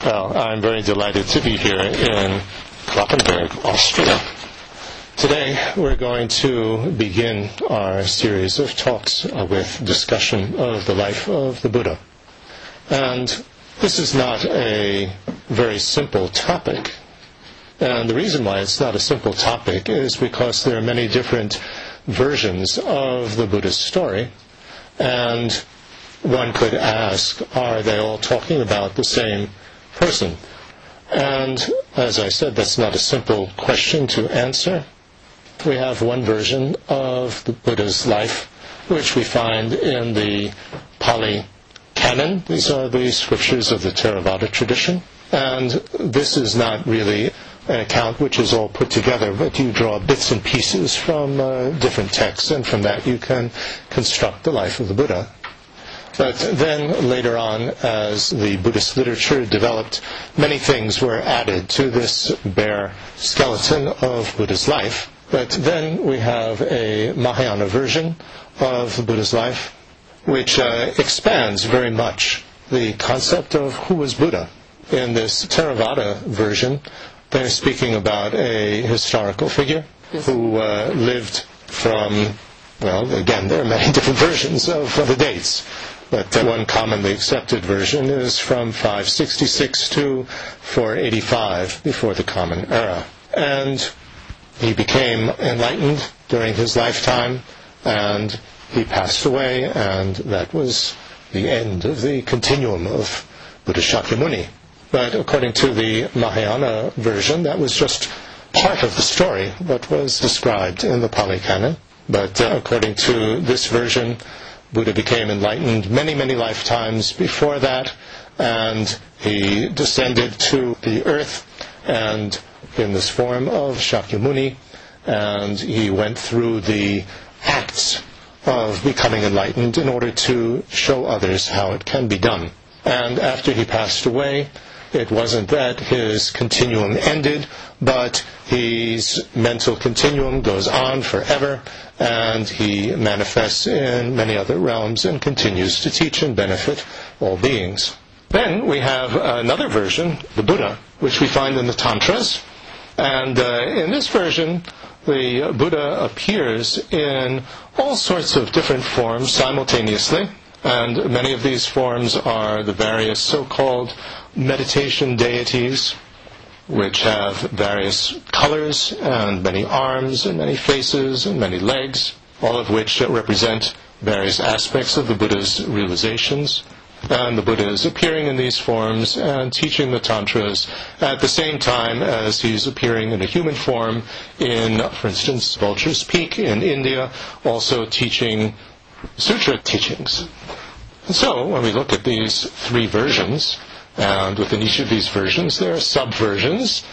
Well, I'm very delighted to be here in Kloppenburg, Austria. Today we're going to begin our series of talks with discussion of the life of the Buddha. And this is not a very simple topic. And the reason why it's not a simple topic is because there are many different versions of the Buddha's story. And one could ask, are they all talking about the same person? And as I said, that's not a simple question to answer. We have one version of the Buddha's life, which we find in the Pali Canon. These are the scriptures of the Theravada tradition. And this is not really an account which is all put together, but you draw bits and pieces from different texts, and from that you can construct the life of the Buddha. But then later on, as the Buddhist literature developed, many things were added to this bare skeleton of Buddha's life. But then we have a Mahayana version of the Buddha's life, which expands very much the concept of who was Buddha. In this Theravada version, they're speaking about a historical figure who lived from, well, again, there are many different versions of the dates. But one commonly accepted version is from 566 to 485 before the Common Era. And he became enlightened during his lifetime, and he passed away, and that was the end of the continuum of Buddha Shakyamuni. But according to the Mahayana version, that was just part of the story, what was described in the Pali Canon. But according to this version, Buddha became enlightened many, many lifetimes before that, and he descended to the earth and in this form of Shakyamuni, and he went through the acts of becoming enlightened in order to show others how it can be done. And after he passed away, it wasn't that his continuum ended, but his mental continuum goes on forever, and he manifests in many other realms and continues to teach and benefit all beings. Then we have another version, the Buddha, which we find in the Tantras. And in this version, the Buddha appears in all sorts of different forms simultaneously. And many of these forms are the various so-called meditation deities, which have various colors and many arms and many faces and many legs, all of which represent various aspects of the Buddha's realizations. And the Buddha is appearing in these forms and teaching the Tantras at the same time as he's appearing in a human form in, for instance, Vulture's Peak in India, also teaching sutra teachings. And so when we look at these three versions, and within each of these versions there are subversions,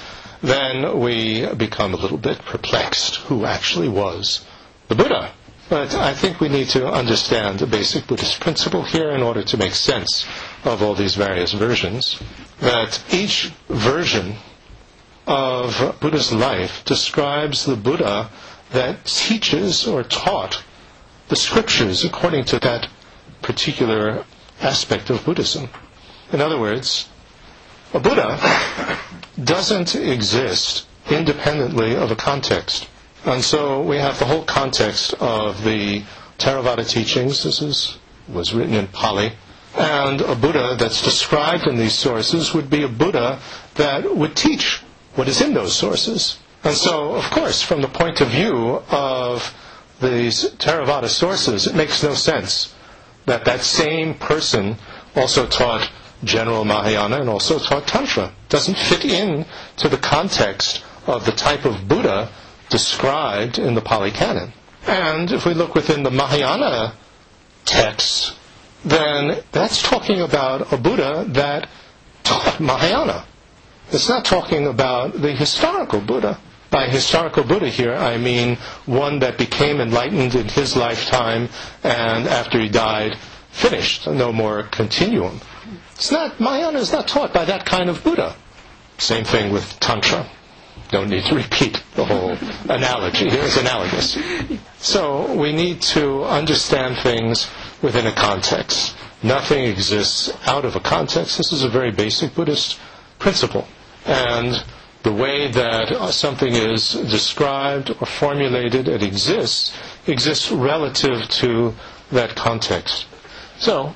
then we become a little bit perplexed who actually was the Buddha. But I think we need to understand the basic Buddhist principle here in order to make sense of all these various versions, that each version of Buddha's life describes the Buddha that teaches or taught the scriptures according to that particular aspect of Buddhism. In other words, a Buddha doesn't exist independently of a context. And so we have the whole context of the Theravada teachings. This was written in Pali. And a Buddha that's described in these sources would be a Buddha that would teach what is in those sources. And so, of course, from the point of view of these Theravada sources, it makes no sense that that same person also taught general Mahayana and also taught Tantra. It doesn't fit in to the context of the type of Buddha described in the Pali Canon. And if we look within the Mahayana texts, then that's talking about a Buddha that taught Mahayana. It's not talking about the historical Buddha. By historical Buddha here, I mean one that became enlightened in his lifetime and after he died, finished. No more continuum. Mahayana is not taught by that kind of Buddha. Same thing with Tantra. Don't need to repeat the whole analogy. Here is analogous. So we need to understand things within a context. Nothing exists out of a context. This is a very basic Buddhist principle. And the way that something is described or formulated, it exists relative to that context. So,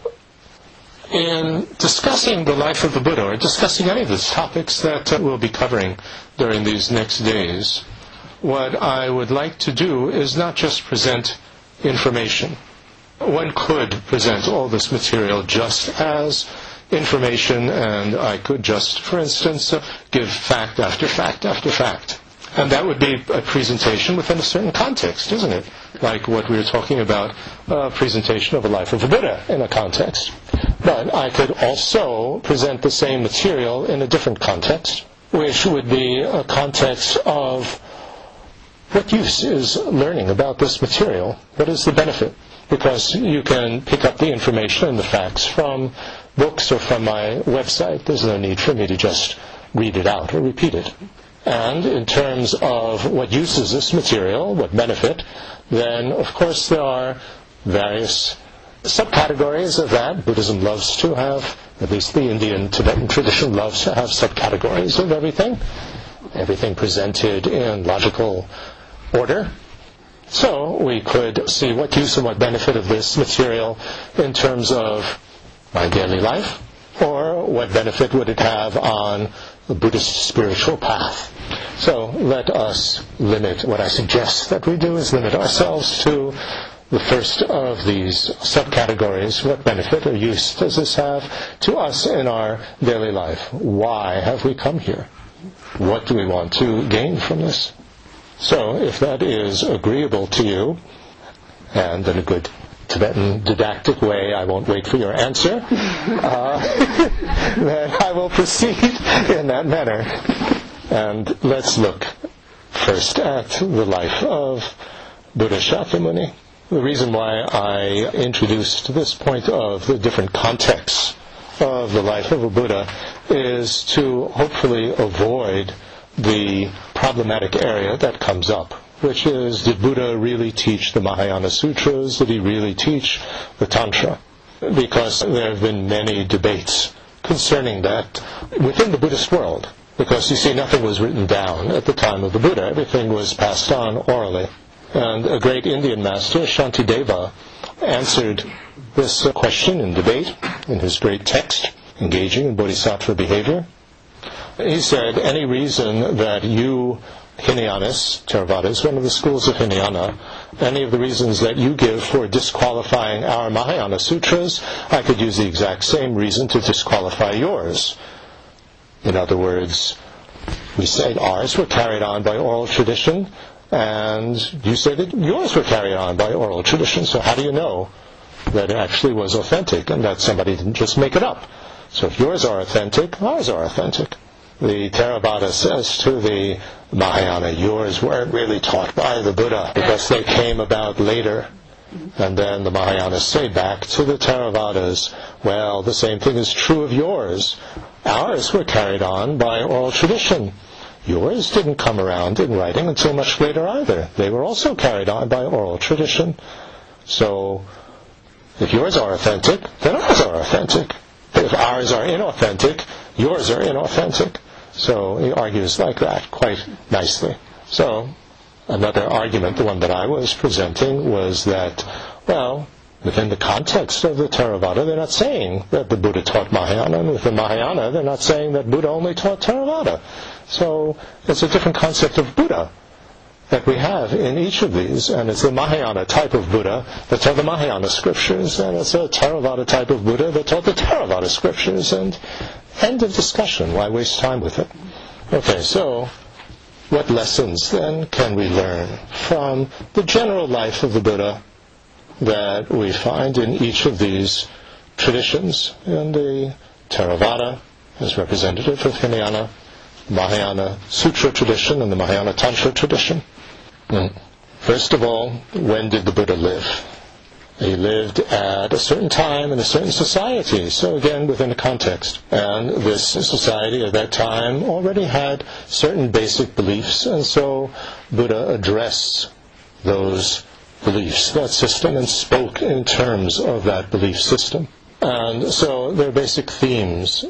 in discussing the life of the Buddha, or discussing any of these topics that we'll be covering during these next days, what I would like to do is not just present information. One could present all this material just as information, and I could just, for instance, give fact after fact after fact. And that would be a presentation within a certain context, isn't it? Like what we were talking about, a presentation of the life of a Buddha in a context. But I could also present the same material in a different context, which would be a context of what use is learning about this material? What is the benefit? Because you can pick up the information and the facts from books or from my website. There's no need for me to just read it out or repeat it. And in terms of what use is this material, what benefit, then of course there are various subcategories of that. Buddhism loves to have, at least the Indian Tibetan tradition loves to have subcategories of everything. Everything presented in logical order. So we could see what use and what benefit of this material in terms of my daily life, or what benefit would it have on the Buddhist spiritual path. So let us limit, what I suggest that we do is limit ourselves to the first of these subcategories. What benefit or use does this have to us in our daily life? Why have we come here? What do we want to gain from this? So if that is agreeable to you, and in a good Tibetan didactic way, I won't wait for your answer, then I will proceed in that manner. And let's look first at the life of Buddha Shakyamuni. The reason why I introduced this point of the different contexts of the life of a Buddha is to hopefully avoid the problematic area that comes up, which is, did Buddha really teach the Mahayana Sutras? Did he really teach the Tantra? Because there have been many debates concerning that within the Buddhist world. Because, you see, nothing was written down at the time of the Buddha. Everything was passed on orally. And a great Indian master, Shantideva, answered this question in debate in his great text, Engaging in Bodhisattva Behavior. He said, any reason that you Hinayanists, Theravadas, one of the schools of Hinayana, any of the reasons that you give for disqualifying our Mahayana Sutras, I could use the exact same reason to disqualify yours. In other words, we say ours were carried on by oral tradition, and you say that yours were carried on by oral tradition, so how do you know that it actually was authentic and that somebody didn't just make it up? So if yours are authentic, ours are authentic. The Theravada says to the Mahayana, yours weren't really taught by the Buddha because they came about later. And then the Mahayanas say back to the Theravadas, well, the same thing is true of yours. Ours were carried on by oral tradition. Yours didn't come around in writing until much later either. They were also carried on by oral tradition. So, if yours are authentic, then ours are authentic. If ours are inauthentic, yours are inauthentic. So he argues like that quite nicely. So another argument, the one that I was presenting, was that, well, within the context of the Theravada, they're not saying that the Buddha taught Mahayana, and within Mahayana, they're not saying that Buddha only taught Theravada. So it's a different concept of Buddha that we have in each of these, and it's the Mahayana type of Buddha that taught the Mahayana scriptures, and it's a Theravada type of Buddha that taught the Theravada scriptures, and end of discussion. Why waste time with it? Okay, so what lessons then can we learn from the general life of the Buddha that we find in each of these traditions? In the Theravada, as representative of Hinayana, Mahayana Sutra tradition, and the Mahayana Tantra tradition. First of all, when did the Buddha live? He lived at a certain time in a certain society, so again within a context. And this society at that time already had certain basic beliefs, and so Buddha addressed those beliefs, that system, and spoke in terms of that belief system. And so there are basic themes